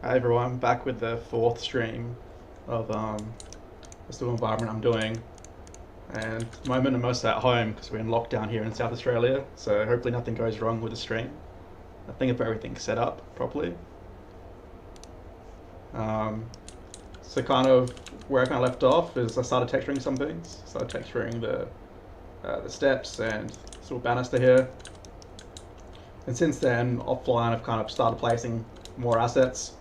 Hi everyone, back with the fourth stream of this little environment I'm doing. And at the moment I'm mostly at home because we're in lockdown here in South Australia, so hopefully nothing goes wrong with the stream. I think if everything's set up properly. Um, so kind of where I kind of left off is I started texturing some things. Started texturing the steps and this little banister here. And since then, offline I've kind of started placing more assets.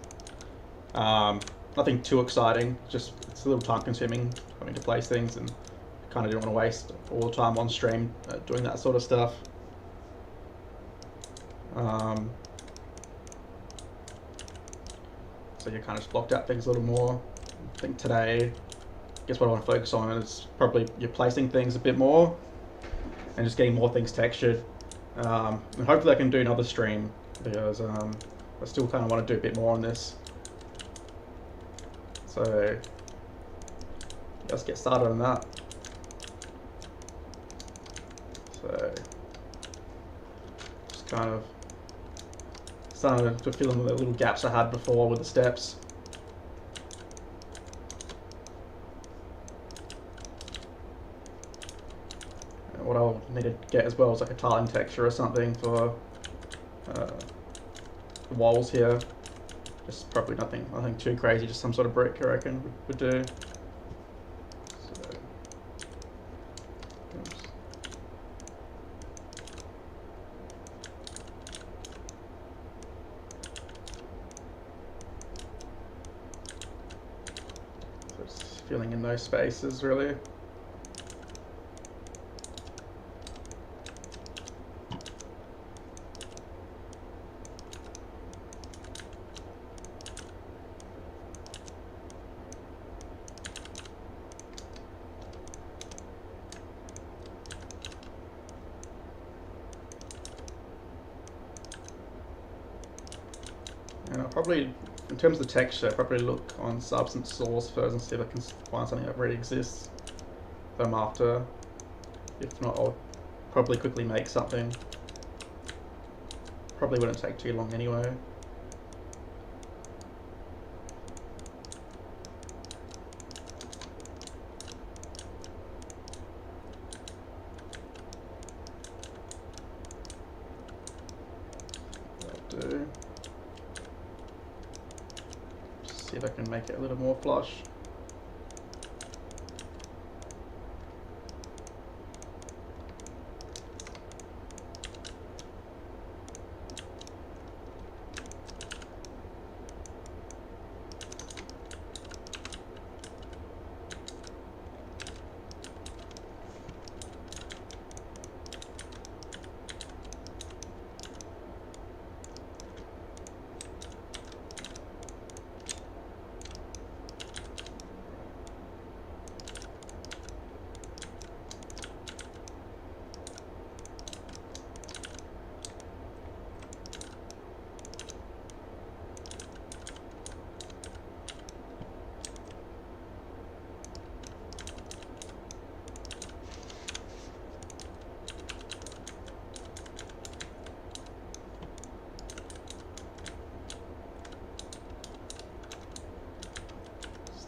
Nothing too exciting, just it's a little time consuming having to place things and kind of don't want to waste all the time on stream doing that sort of stuff. Um, so you kind of just blocked out things a little more. I think today, I guess what I want to focus on is probably you're placing things a bit more and just getting more things textured. And hopefully I can do another stream because I still kind of want to do a bit more on this. So let's get started on that. So just kind of starting to fill in the little gaps I had before with the steps. And what I'll need to get as well is like a tiling texture or something for the walls here. Just probably nothing too crazy, just some sort of brick I reckon would do. So, oops. So just filling in those spaces really. And I'll probably, in terms of the texture, I'll probably look on substance source first and see if I can find something that already exists that I'm after. If not, I'll probably quickly make something. Probably wouldn't take too long anyway. That'll do. See if I can make it a little more flush.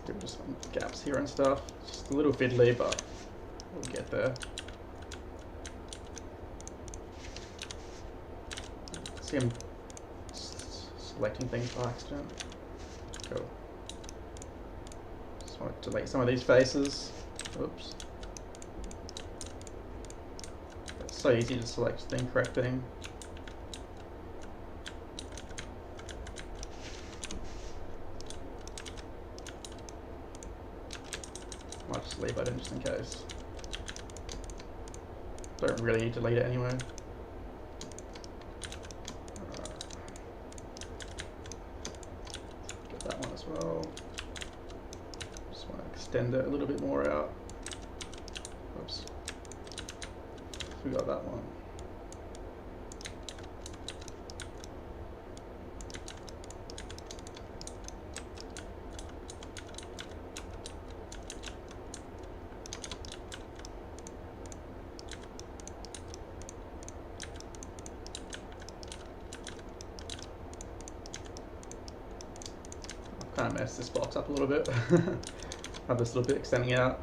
Still just some gaps here and stuff. Just a little fiddly, but we'll get there. See, I'm selecting things by accident. Cool. Just want to delete some of these faces. Oops. It's so easy to select the incorrect thing. Might just leave that in just in case. Don't really need to delete it anyway. Get that one as well. Just want to extend it a little bit more out. Oops. Forgot that one. kind of mess this box up a little bit. Have this little bit extending out.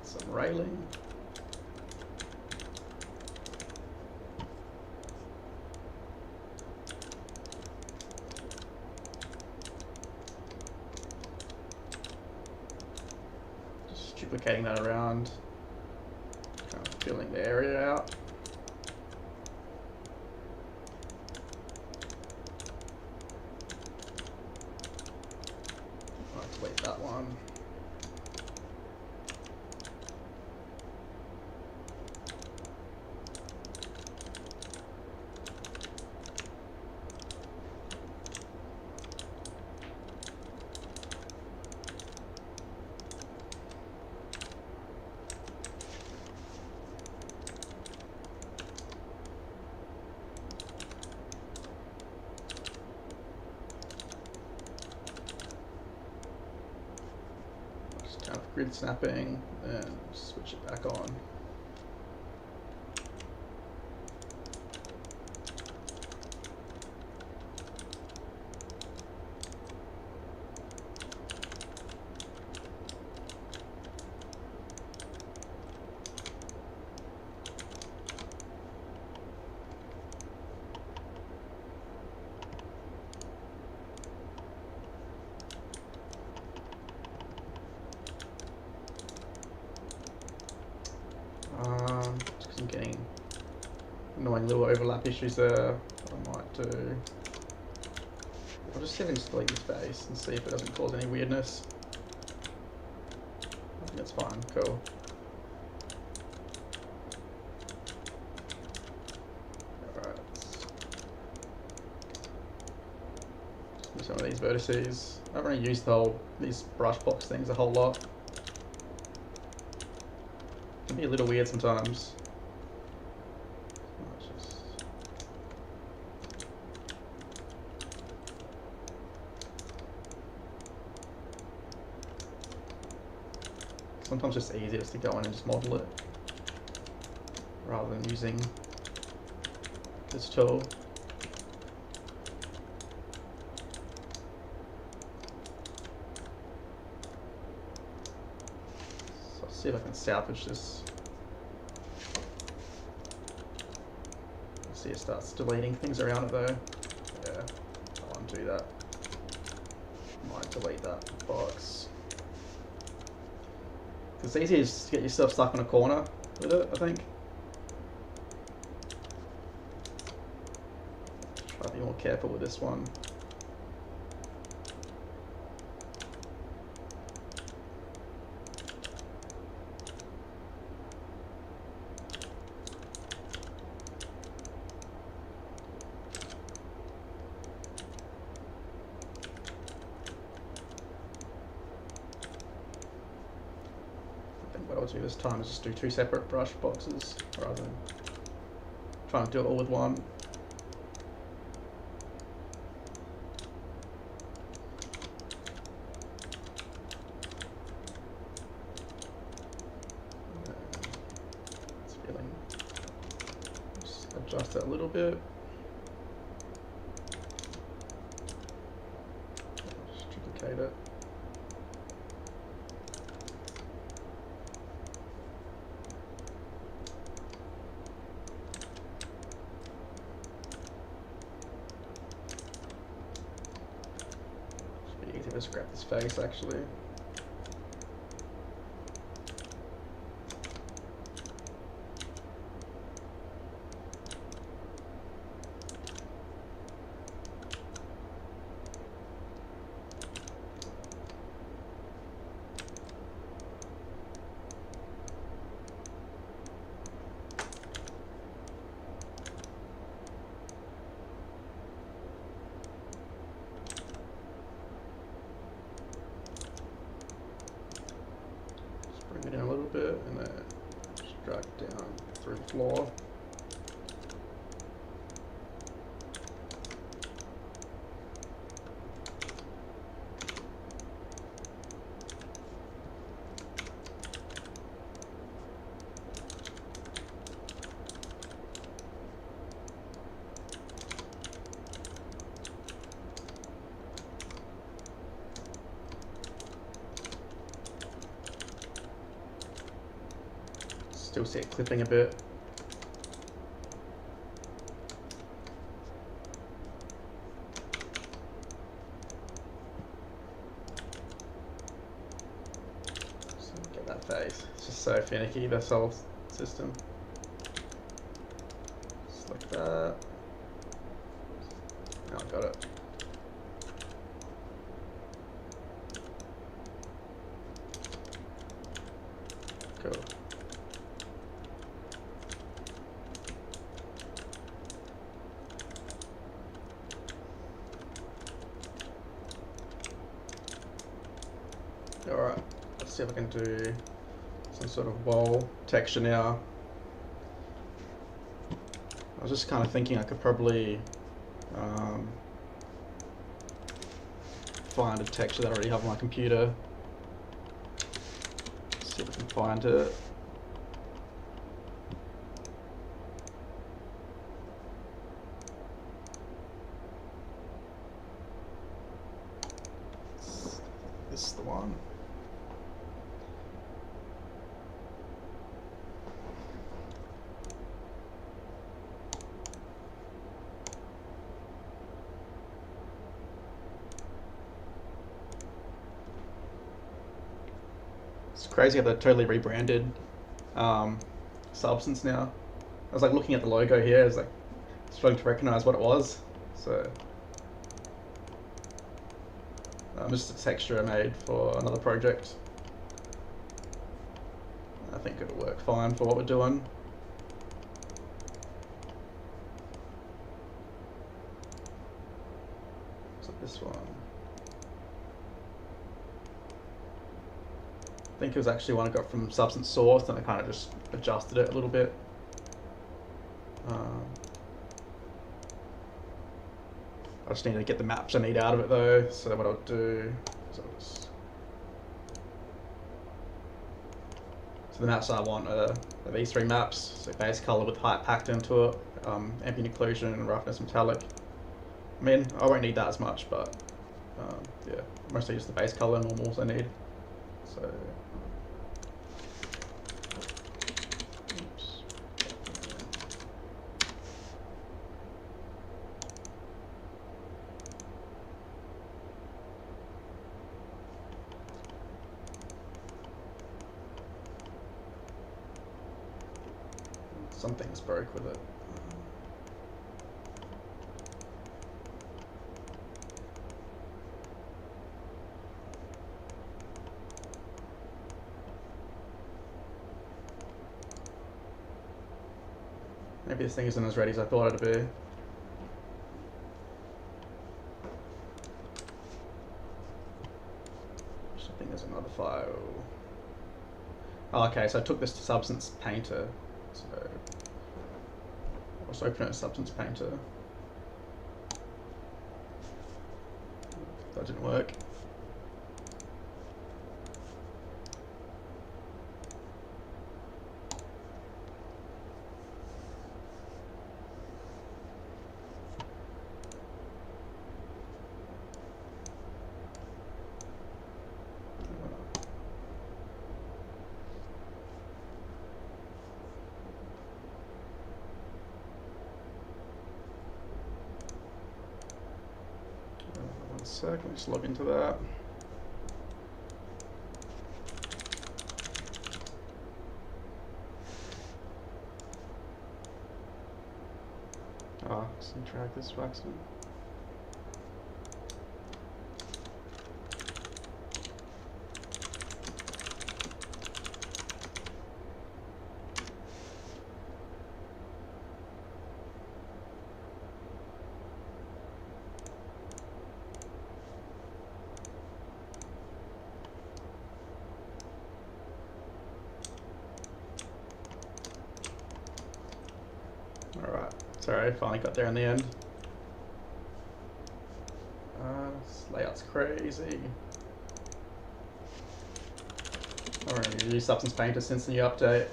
Some railing. Just duplicating that around, kind of filling the area out. I'll delete that one. Kind of grid snapping and switch it back on. Just I'm getting annoying little overlap issues there. What I might do, I'll just set in delete this face and see if it doesn't cause any weirdness. I think that's fine. Cool. Alright. Just do some of these vertices. I haven't really used these brush box things a whole lot. Can be a little weird sometimes. Sometimes it's just easier just to go in and just model it rather than using this tool. So I'll see if I can salvage this. See, it starts deleting things around it though. Yeah, I'll undo that. Might delete that box. It's easy to just get yourself stuck in a corner with it, I think. Try to be more careful with this one. What I'll do this time is just do two separate brush boxes rather than trying to do it all with one. It's feeling. Just adjust that a little bit. Just duplicate it. Just grab this face actually. bit, and then just drag it down through the floor. Still see it clipping a bit. So get that face. It's just so finicky, this whole system. Just like that. Now I got it. Cool. Alright, let's see if I can do some sort of wall texture now. I was just kind of thinking I could probably find a texture that I already have on my computer. Let's see if I can find it. This is the one. It's crazy how they're totally rebranded Substance now. I was like looking at the logo here, I was like struggling to recognize what it was. So just a texture I made for another project. I think it'll work fine for what we're doing. So this one. I think it was actually one I got from Substance Source, and I kind of just adjusted it a little bit. I just need to get the maps I need out of it though, so what I'll do is I'll just... So the maps I want are these three maps, so base color with height packed into it, ambient occlusion and roughness metallic. I mean, I won't need that as much, but yeah, mostly just the base color normals I need. So, oops. Something's broke with it. Maybe this thing isn't as ready as I thought it'd be. I think there's another file. Oh, okay, so I took this to Substance Painter. So I'll just open it as Substance Painter. That didn't work. One sec, let me just log into that. Ah, just drag this back soon. Sorry, finally got there in the end. This layout's crazy. I haven't really used Substance Painter since the new update.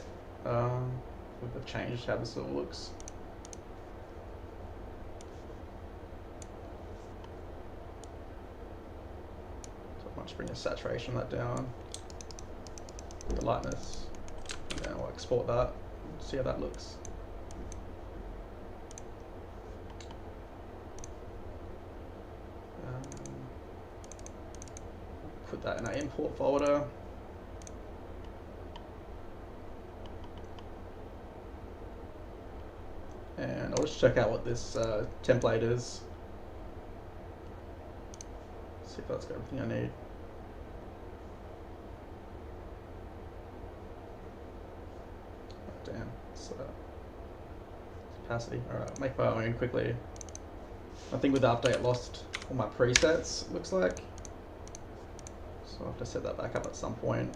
They've changed how this all looks. So I might just bring the saturation of that down, the lightness, and then I'll export that, see how that looks. Put that in our import folder. And I'll just check out what this template is. See if that's got everything I need. Oh, damn, it's opacity. Alright, I'll make my own quickly. I think with the update I lost all my presets, it looks like. So I'll have to set that back up at some point.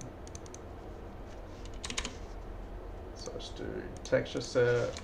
So I'll just do texture set.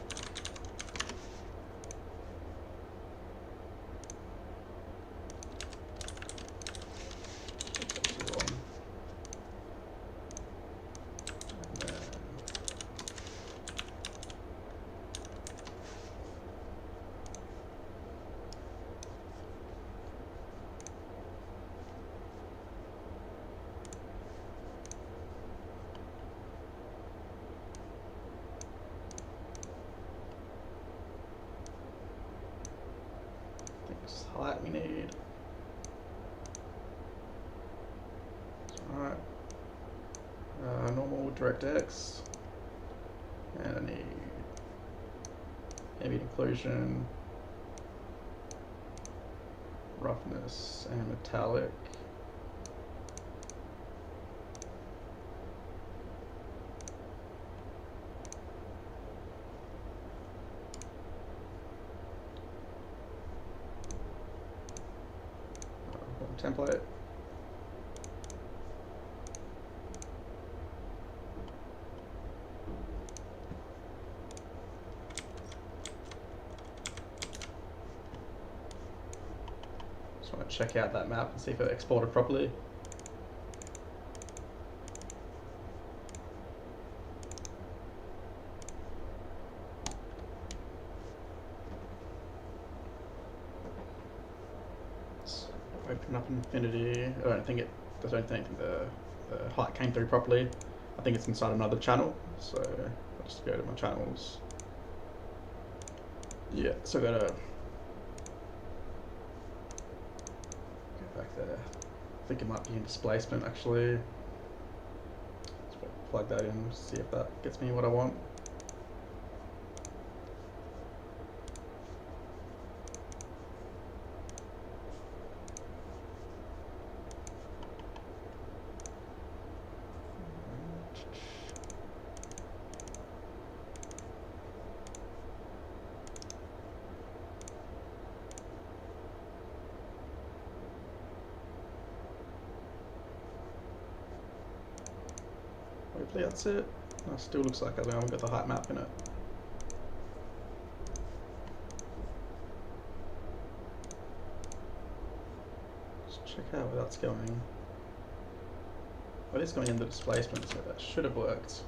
Height we need. Alright. Normal DirectX. And I need ambient occlusion, roughness, and metallic. Template. Just want to check out that map and see if it exported properly. Open up Infinity. I don't think the height came through properly. I think it's inside another channel. So I'll just go to my channels. Yeah, so I gotta go back there. I think it might be in displacement actually. Let's plug that in, see if that gets me what I want. Hopefully that's it. No, still looks like I haven't got the height map in it. Just check out where that's going. Well, it's going in the displacement, so that should have worked.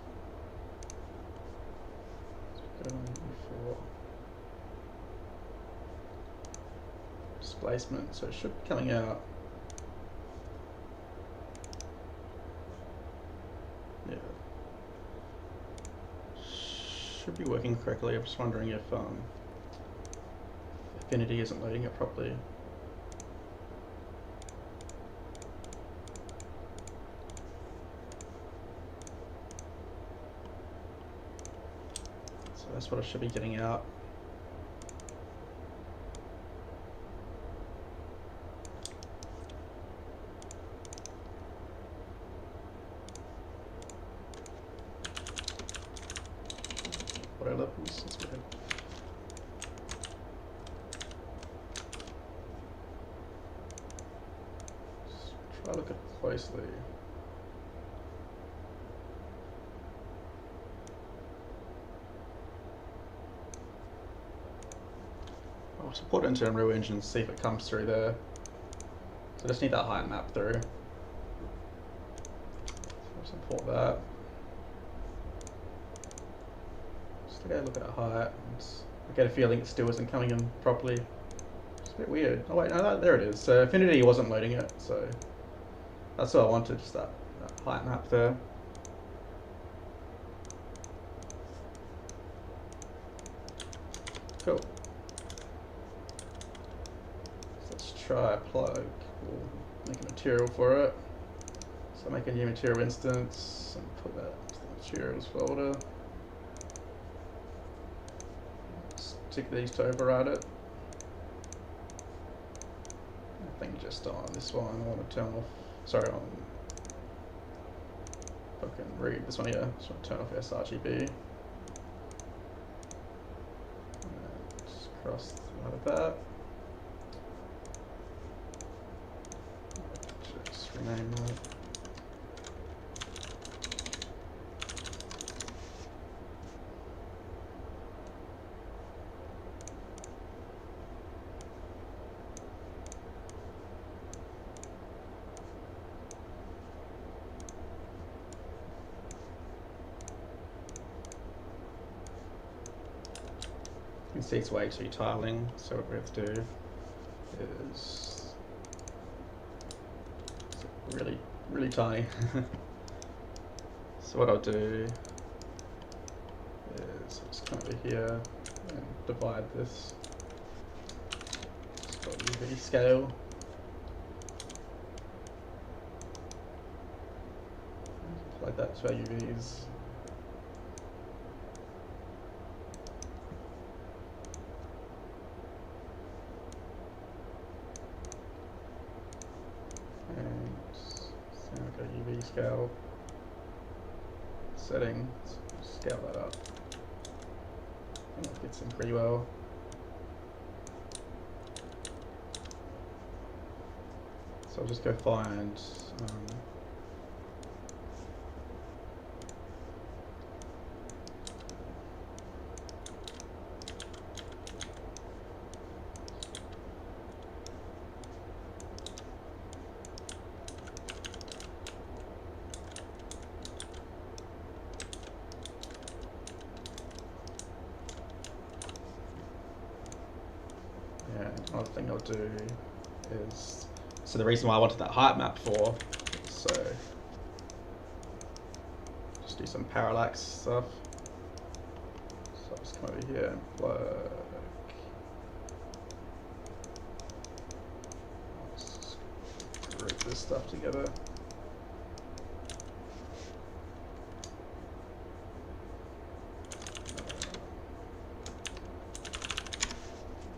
Displacement, so it should be coming out. Yeah, should be working correctly. I'm just wondering if Affinity isn't loading it properly. So that's what I should be getting out. Levels, that's good. Just try to look at it closely. I'll support it into Unreal Engine and see if it comes through there. So I just need that height map through. So I'll support that. Just go look at height. I get a feeling it still isn't coming in properly. It's a bit weird. Oh wait, no, there it is. So Affinity wasn't loading it, so that's what I wanted, just that height map there. Cool. So let's try a plug. We'll make a material for it. So make a new material instance and put that into the materials folder. Stick these to override it. I think just on this one I want to turn off, sorry, on, I can read this one here, just want to turn off sRGB. Just cross out of that. Just rename that. You can see it's way too tiling, so what we have to do is really, really tiny. So what I'll do is I'll just come over here and divide this. Just got UV scale. Apply that to our UVs. UV scale settings, scale that up. I think it fits in pretty well. So I'll just go find another thing I'll do is, so the reason why I wanted that height map for, so just do some parallax stuff. So I'll just come over here and plug, let's group this stuff together.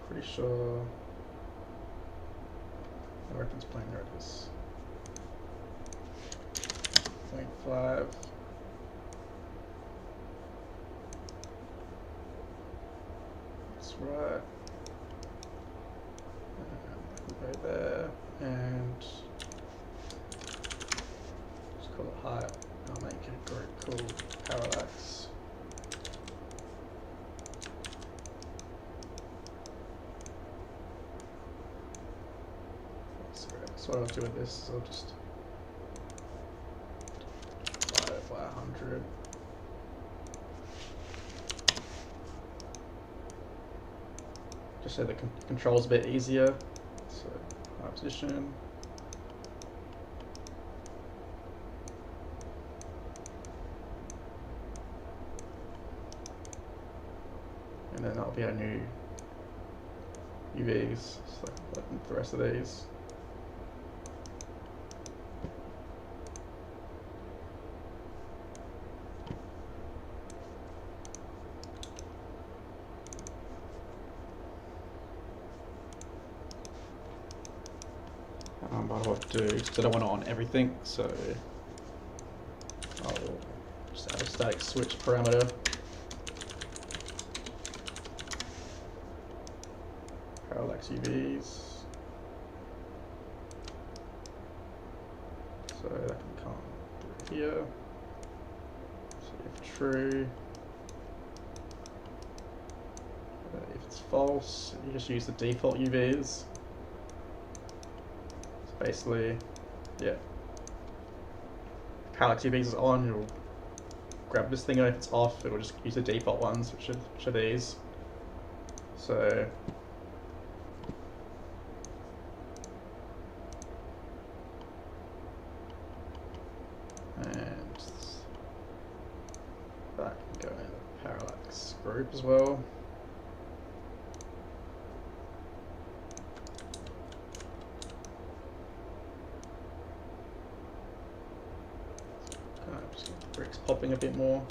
Pretty sure the reference plane, there it is. 0.5. That's right. And go there and just call it height. I'll make it a group called parallax. So what I'll do with this is I'll just divide it by 100. Just so the control's a bit easier. So high position. And then that'll be our new UVs, so like the rest of these. But what I'll do, because I don't want it on everything, so I'll just add a static switch parameter. Parallax UVs. So that can come through here. So if true, if it's false, you just use the default UVs. It's basically, yeah. Parallax UVs is on, you'll grab this thing, and if it's off, it'll just use the default ones, which are these. So and that can go in the parallax group as well. Just get the bricks popping a bit more.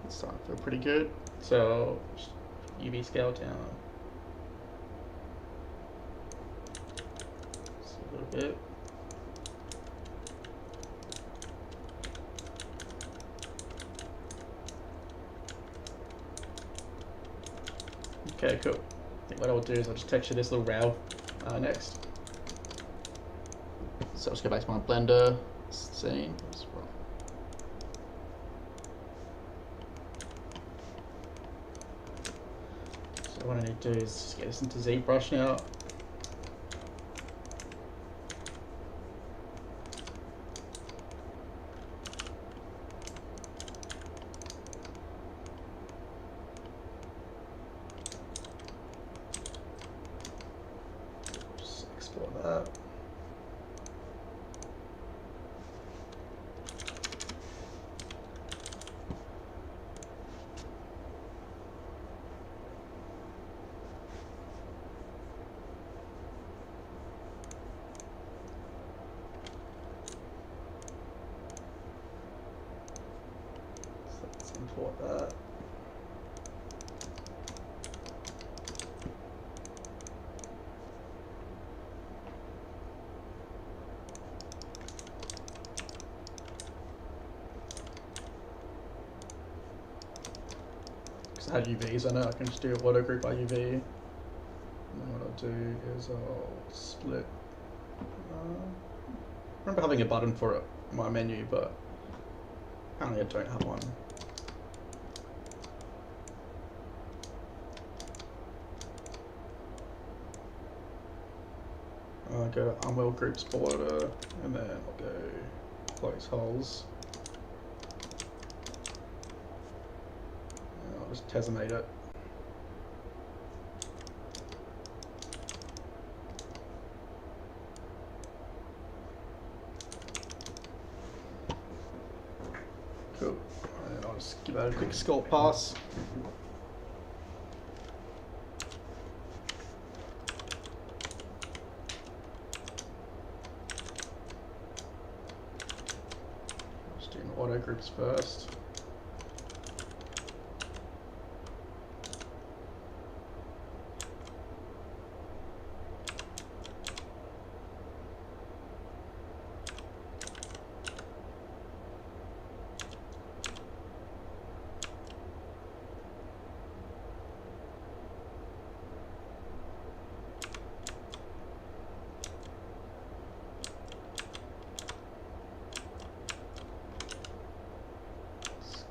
Starting to feel pretty good. So UV scale down just a little bit. Okay, cool. I think what I'll do is I'll just texture this little rail next. So I'll just go back to my Blender scene as well. So what I need to do is just get this into ZBrush now. Just export that. Import that. Because I had UVs on it, I can just do a auto group by UV. And then what I'll do is I'll split. I remember having a button for it in my menu, but apparently I don't have one. I'll go to unwell groups border, and then I'll go close holes. And I'll just Tessellate it. Cool. And I'll just give that a quick sculpt pass. Auto groups first.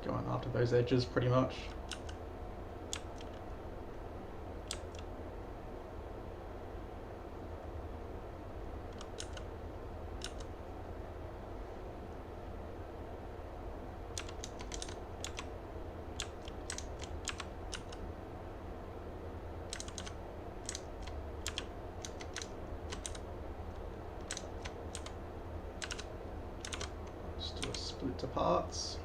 Going after those edges pretty much. Just do a split to parts.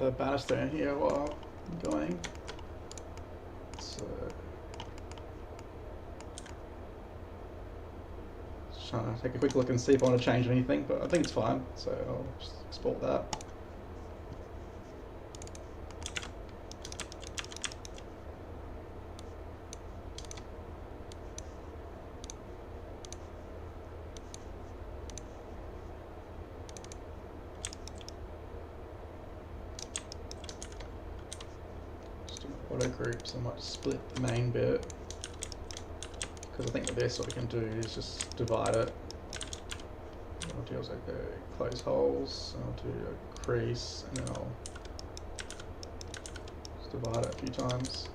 the banister in here while I'm going. So, just trying to take a quick look and see if I want to change anything, but I think it's fine, so I'll just export that. Auto groups, I might split the main bit, because I think with this what we can do is just divide it. I'll do also go close holes, and I'll do a crease, and then I'll just divide it a few times.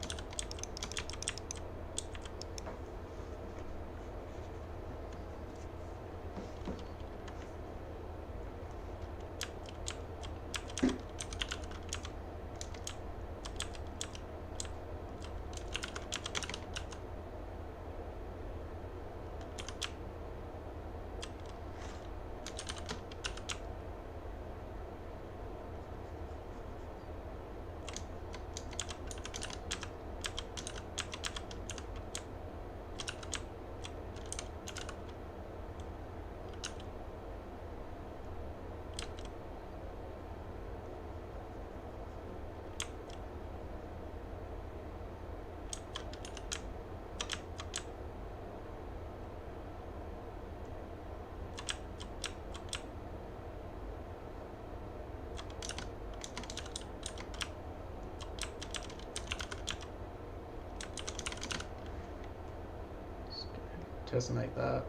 Tessonate that.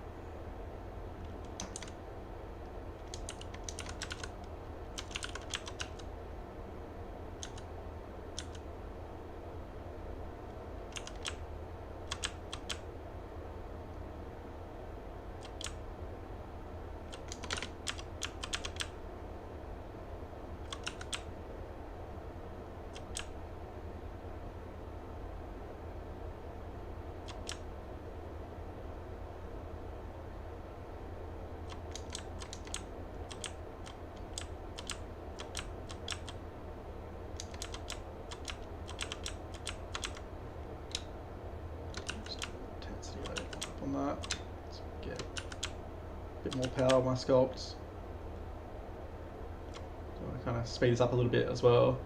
On that, let's get a bit more power on my sculpts. So I want to kind of speed this up a little bit as well.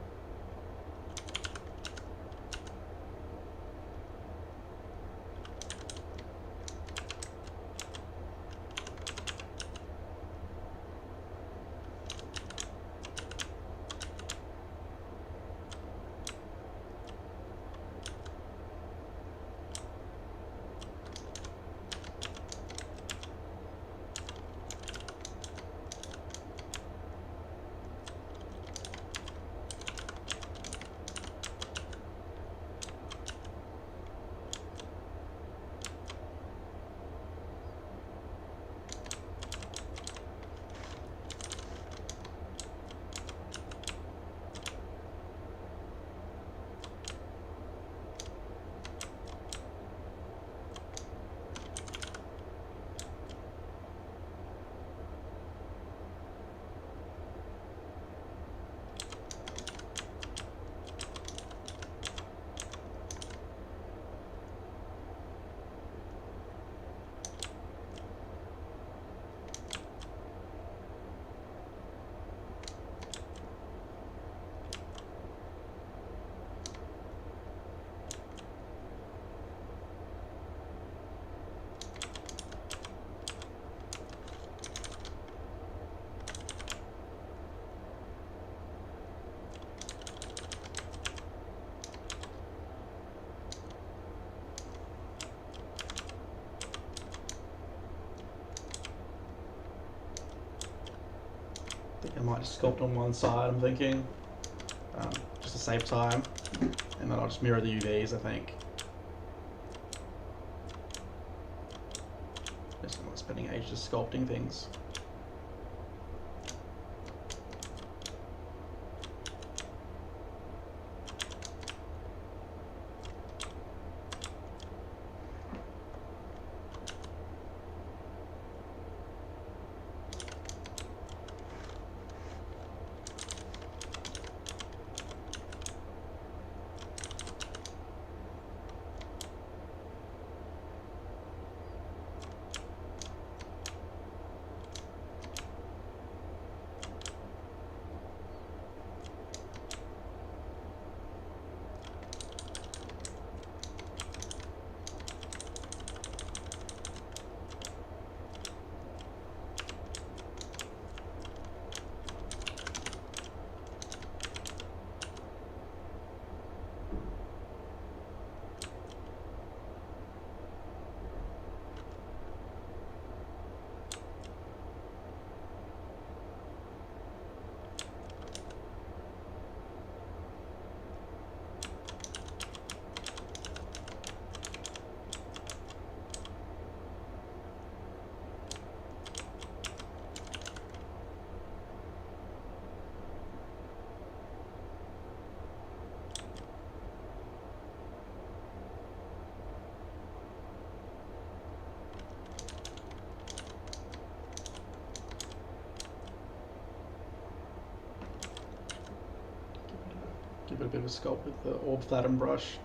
I think I might just sculpt on one side, I'm thinking, just to save time, and then I'll just mirror the UVs, I think. Just I'm not spending ages sculpting things. a bit of a sculpt with the orb flatten brush.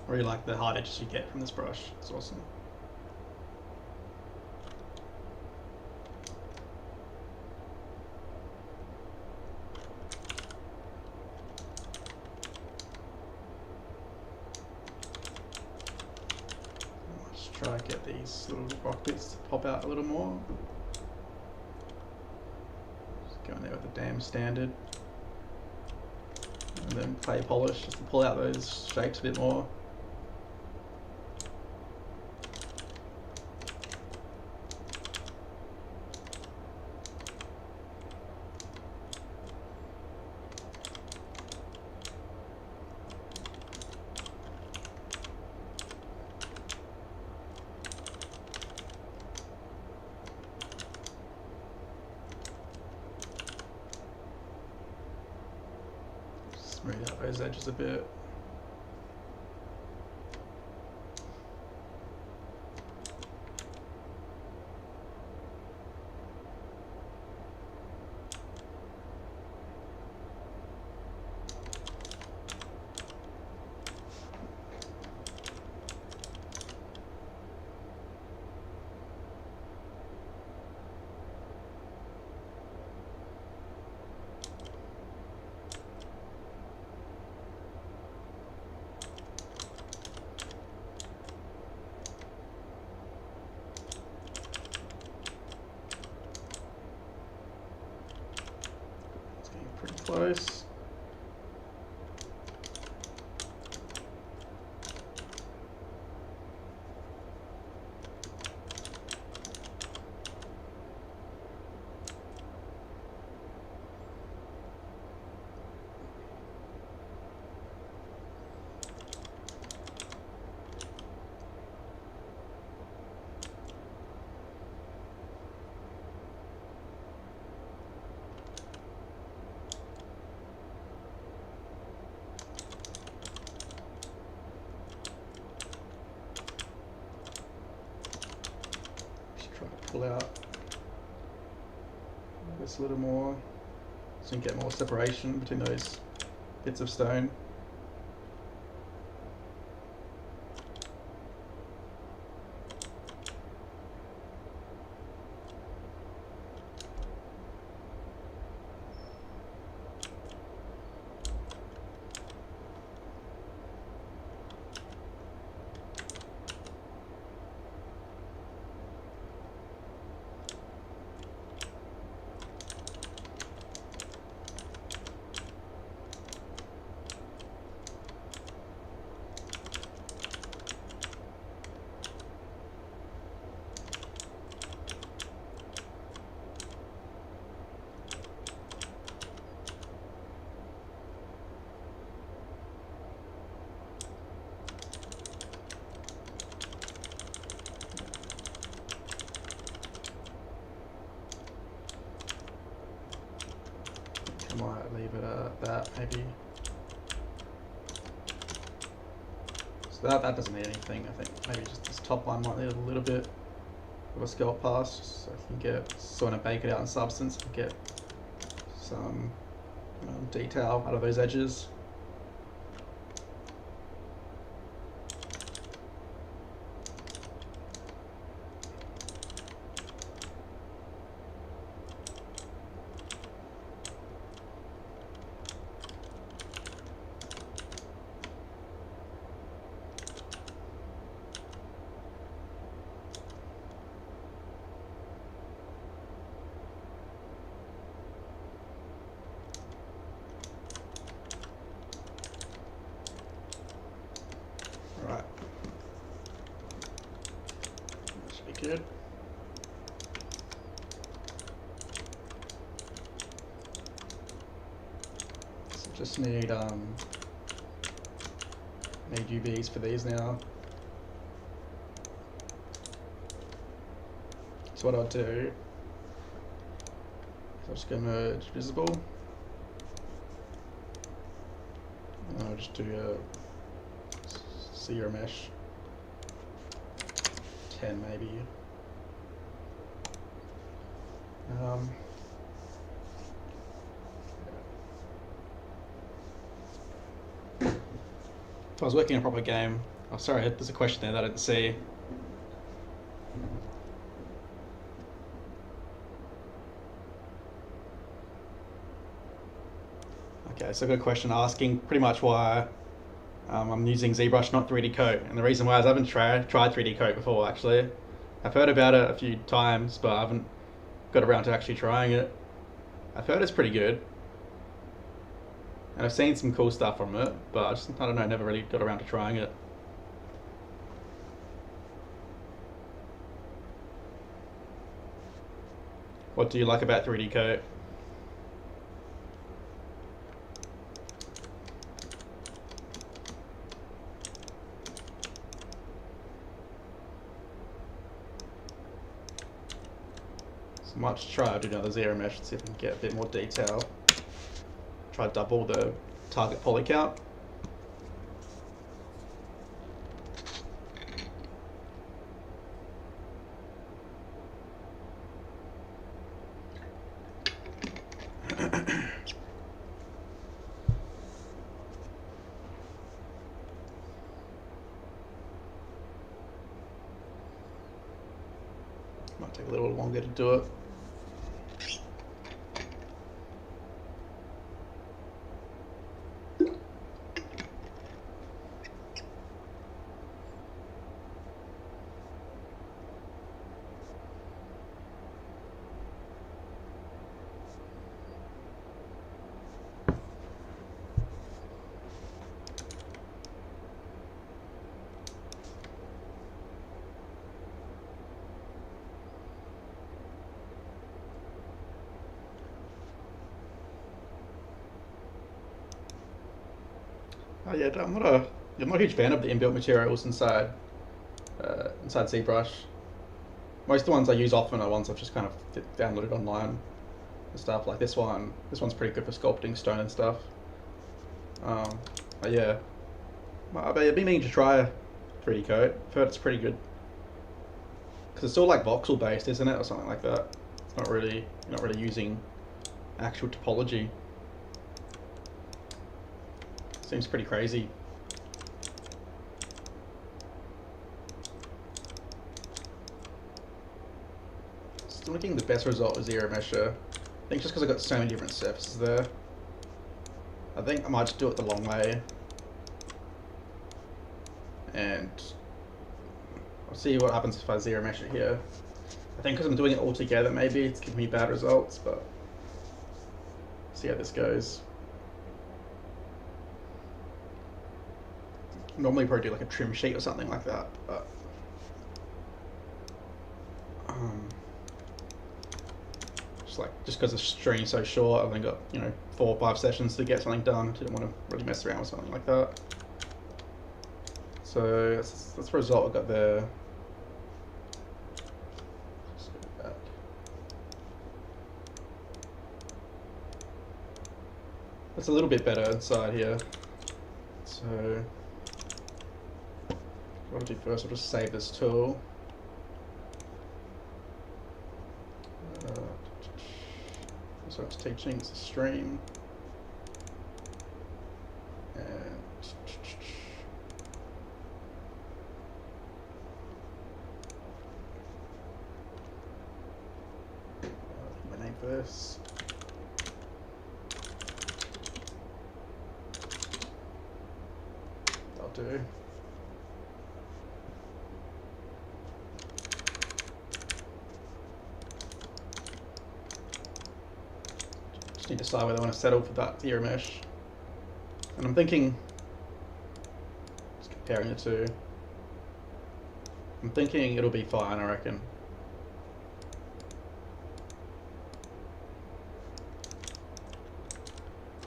I really like the hard edges you get from this brush. It's awesome. Let's try to get these little rock bits to pop out a little more. Just go in there with the damn standard. And then clay polish just to pull out those shapes a bit more. Smooth out those edges a bit. Pretty close. Try to pull out this a little more so you can get more separation between those bits of stone. I might leave it at that, maybe. So that doesn't need anything. I think maybe just this top line might need a little bit of a sculpt pass, just so I can get sort of bake it out in substance and get some detail out of those edges. Right, that should be good. So just need UVs for these now. So what I'll do is I'll just go merge visible, and I'll just do a Sear mesh 10 maybe. If I was working a proper game. Oh, sorry, there's a question there that I didn't see. Okay, so I've got a question asking pretty much why I'm using ZBrush, not 3D Coat. And the reason why is I haven't tried 3D Coat before, actually. I've heard about it a few times, but I haven't got around to actually trying it. I've heard it's pretty good. And I've seen some cool stuff from it, but I don't know, never really got around to trying it. What do you like about 3D Coat? So I might try to do another zero mesh and see if I can get a bit more detail. Try to double the target poly count. Might take a little longer to do it. Oh yeah, I'm not a huge fan of the inbuilt materials inside ZBrush. Most of the ones I use often are ones I've just kind of downloaded online and stuff. Like this one. This one's pretty good for sculpting stone and stuff. But yeah, I've been meaning to try 3D Coat. I've heard it's pretty good because it's all like voxel based, isn't it, or something like that. It's not really you're not really using actual topology. Seems pretty crazy. Still getting the best result with zero mesher. I think just because I've got so many different surfaces there. I think I might just do it the long way. And I'll see what happens if I zero mesh it here. I think because I'm doing it all together, maybe it's giving me bad results, but see how this goes. Normally probably do like a trim sheet or something like that, but just because the stream's so short, I've only got 4 or 5 sessions to get something done. Didn't want to really mess around with something like that. So that's the result I got there. Just go back. That's a little bit better inside here. So what I'll do first, I'll just save this tool. So it's teaching, it's a stream. And my name first. That'll do. Need to decide whether I want to settle for that zero mesh. And I'm thinking, just comparing the two, I'm thinking it'll be fine, I reckon.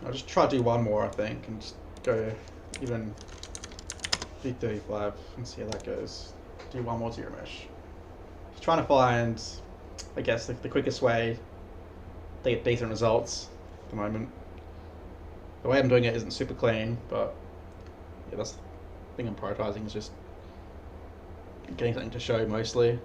I'll just try to do one more, I think, and just go even V35 and see how that goes. Do one more zero mesh. Just trying to find, I guess, the quickest way to get decent results at the moment. The way I'm doing it isn't super clean, but yeah, that's the thing I'm prioritizing, is just getting something to show mostly.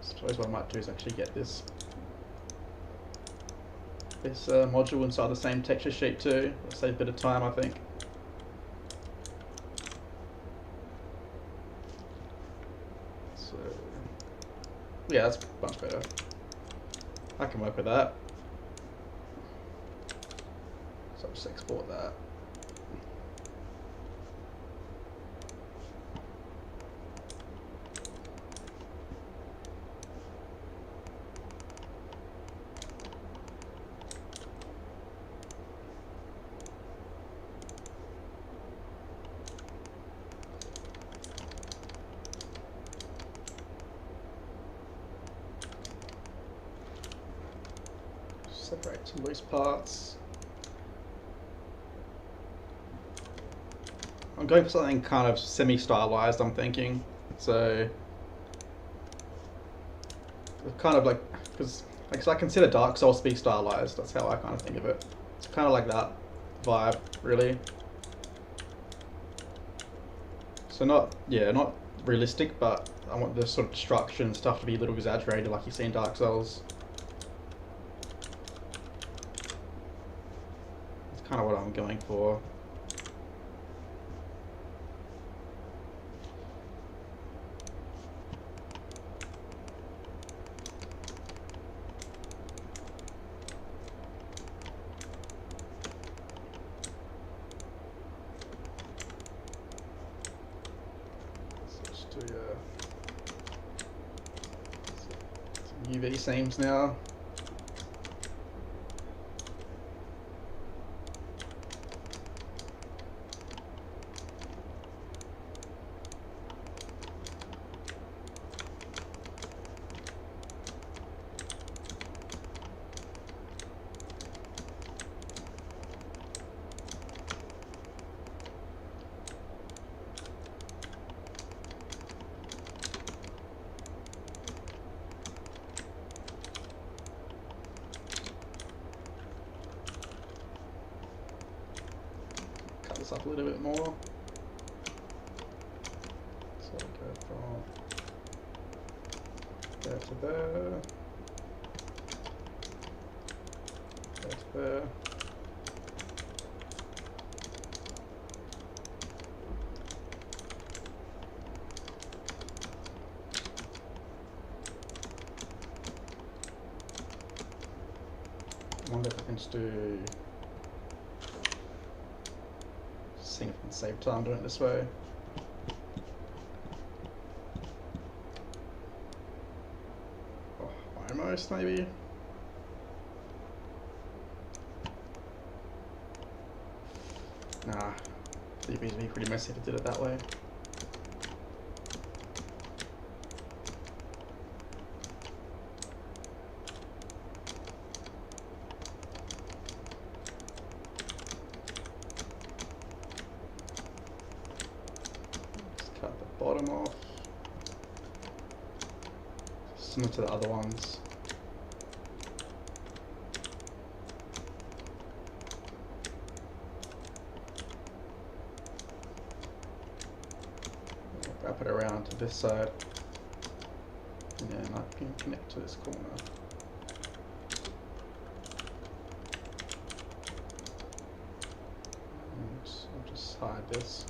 suppose what I might do is actually get this module inside the same texture sheet too. It'll save a bit of time, I think. So yeah, that's much better. I can work with that. So I'll just export that. Separate some loose parts. I'm going for something kind of semi-stylized, I'm thinking. So, kind of like, because I consider Dark Souls to be stylized. That's how I kind of think of it. It's kind of like that vibe, really. So not realistic, but I want the sort of destruction and stuff to be a little exaggerated, like you see in Dark Souls. That's kind of what I'm going for. Some UV seams now. This up a little bit more. So I'll go from there to there, there to there. I wonder if I can just do seeing if I can save time doing it this way. Oh, almost maybe. Nah, it'd be pretty messy if I did it that way. Cut the bottom off, similar to the other ones. Wrap it around to this side, and then I can connect to this corner. And I'll just hide this.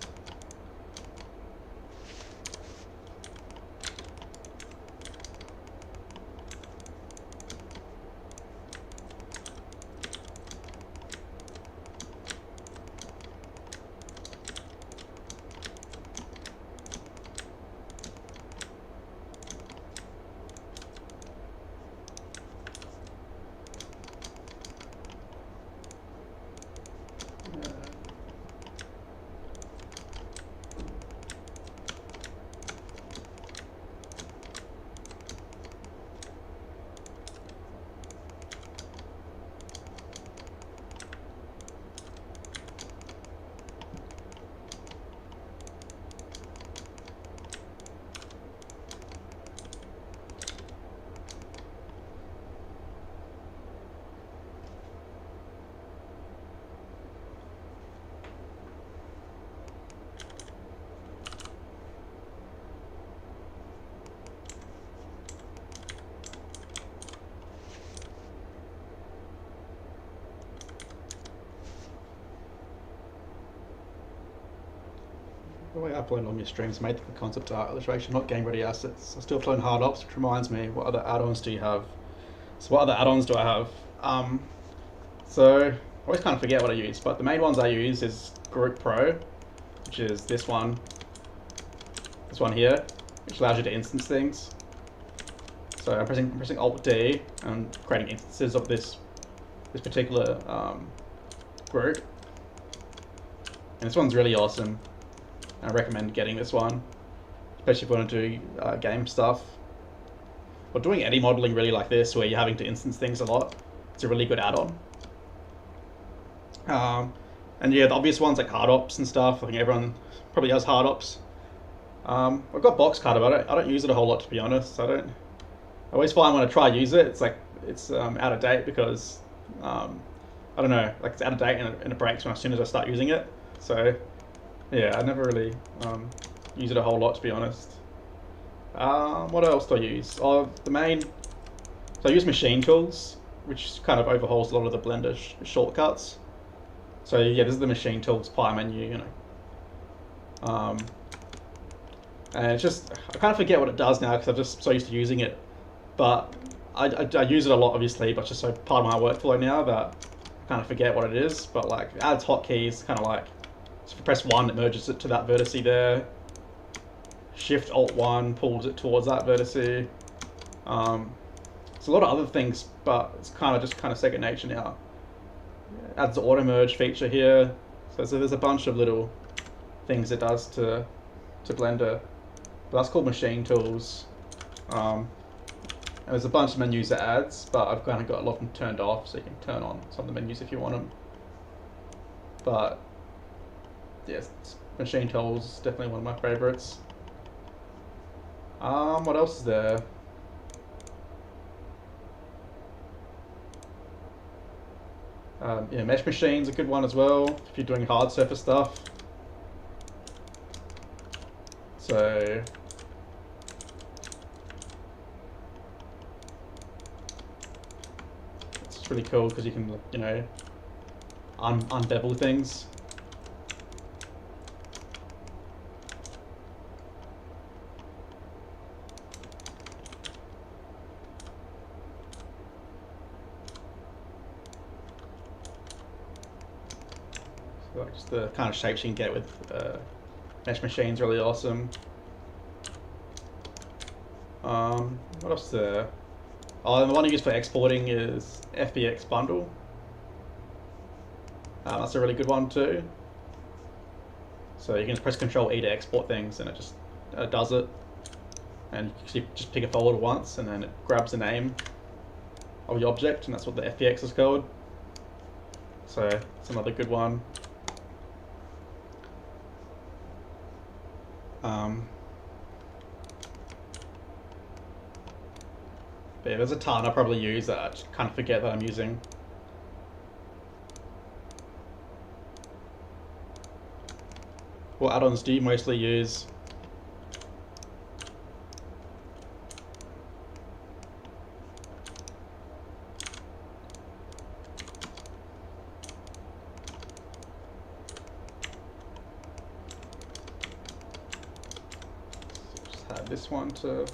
the way I upload on your streams, made the concept art illustration, not game ready assets. I still upload hard ops, which reminds me, what other add-ons do you have? So what other add-ons do I have? So I always kind of forget what I use, but the main ones I use is Group Pro, which is this one here, which allows you to instance things. So I'm pressing Alt D and creating instances of this particular group. And this one's really awesome. I recommend getting this one, especially if you want to do game stuff. Or doing any modeling really like this, where you're having to instance things a lot. It's a really good add-on. And yeah, the obvious ones like hard ops and stuff. I think everyone probably has hard ops. I've got box cutter, but I don't use it a whole lot, to be honest. I always find when I try to use it, it's out of date because I don't know, like it's out of date and it breaks as soon as I start using it. So yeah, I never really use it a whole lot, to be honest. What else do I use? So I use machine tools, which kind of overhauls a lot of the Blender shortcuts. So yeah, this is the machine tools pie menu, you know. And it's just, I kind of forget what it does now because I'm just so used to using it. But I use it a lot, obviously, but it's just so part of my workflow now that I kind of forget what it is. But like, it adds hotkeys, kind of like, so if you press 1, it merges it to that vertice there. Shift Alt 1 pulls it towards that vertice. There's a lot of other things, but it's kind of second nature now. It adds the auto merge feature here. So there's a bunch of little things it does to Blender. But that's called machine tools. And there's a bunch of menus it adds, but I've kind of got a lot of them turned off, so you can turn on some of the menus if you want them. But yes, machine tools is definitely one of my favorites. What else is there? Yeah, mesh machine's a good one as well if you're doing hard surface stuff. So it's really cool because you can, you know, unbevel things. So like just the kind of shapes you can get with mesh machines, really awesome. What else is there? Oh, and the one I use for exporting is FBX Bundle. That's a really good one too. So you can just press Control E to export things, and it just does it. And you just pick a folder once, and then it grabs the name of the object, and that's what the FBX is called. So it's another good one. But yeah, there's a ton I probably use that I just kind of forget that I'm using. What add-ons do you mostly use? Just add this one to...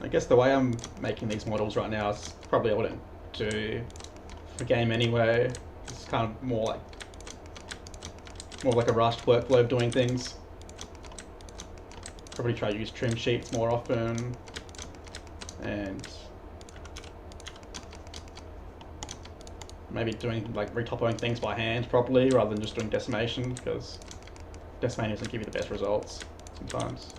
I guess the way I'm making these models right now is probably I wouldn't do for game anyway. It's kind of more like a rushed workflow of doing things. Probably try to use trim sheets more often, and maybe doing like retopoing things by hand properly rather than just doing decimation, because decimation doesn't give you the best results sometimes.